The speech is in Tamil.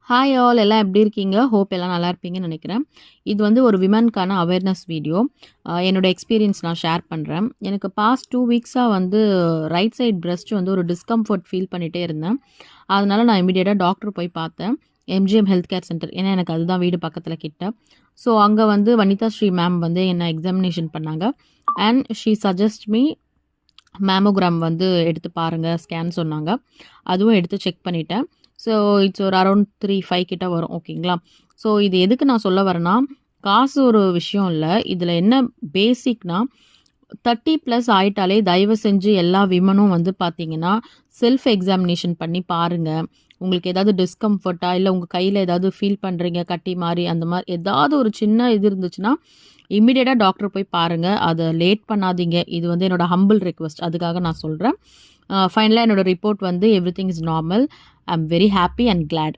ஹாய் ஆல் எல்லாம் எப்படி இருக்கீங்க? ஹோப் எல்லாம் நல்லா இருப்பீங்கன்னு நினைக்கிறேன். இது வந்து ஒரு விமனுக்கான அவேர்னஸ் வீடியோ. என்னோட எக்ஸ்பீரியன்ஸ் நான் ஷேர் பண்ணுறேன். எனக்கு பாஸ்ட் 2 வீக்ஸாக வந்து ரைட் சைட் பிரஸ்ட் வந்து ஒரு டிஸ்கம்ஃபர்ட் ஃபீல் பண்ணிகிட்டே இருந்தேன். அதனால நான் இமீடியட்டாக டாக்டர் போய் பார்த்தேன். MGM health care centre. ஏன்னா எனக்கு அதுதான் வீடு பக்கத்தில் கிட்ட. ஸோ அங்கே வந்து வனிதா ஸ்ரீ மேம் வந்து என்னை எக்ஸாமினேஷன் பண்ணாங்க. And she suggest me mammogram வந்து எடுத்து பாருங்கள் ஸ்கேன் சொன்னாங்க. அதுவும் எடுத்து செக் பண்ணிட்டேன். ஸோ இட்ஸ் ஒரு அரௌண்ட் 3-5 கிட்ட வரும். ஓகேங்களா? ஸோ இது எதுக்கு நான் சொல்ல வரேன்னா, காசு ஒரு விஷயம் இல்லை. இதில் என்ன பேசிக்னா 30+ ஆயிட்டாலே தயவு செஞ்சு எல்லா விமனும் வந்து பார்த்தீங்கன்னா செல்ஃப் எக்ஸாமினேஷன் பண்ணி பாருங்கள். உங்களுக்கு ஏதாவது டிஸ்கம்ஃபர்ட்டா இல்லை உங்கள் கையில் ஏதாவது ஃபீல் பண்ணுறீங்க கட்டி மாதிரி அந்த மாதிரி ஏதாவது ஒரு சின்ன இது இருந்துச்சுன்னா இம்மிடியேட்டாக டாக்டர் போய் பாருங்கள். அதை லேட் பண்ணாதீங்க. இது வந்து என்னோட ஹம்பிள் ரெக்வஸ்ட். அதுக்காக நான் சொல்கிறேன். ஃபைனலாக என்னோட ரிப்போர்ட் வந்து every thing is normal. I am very happy and glad.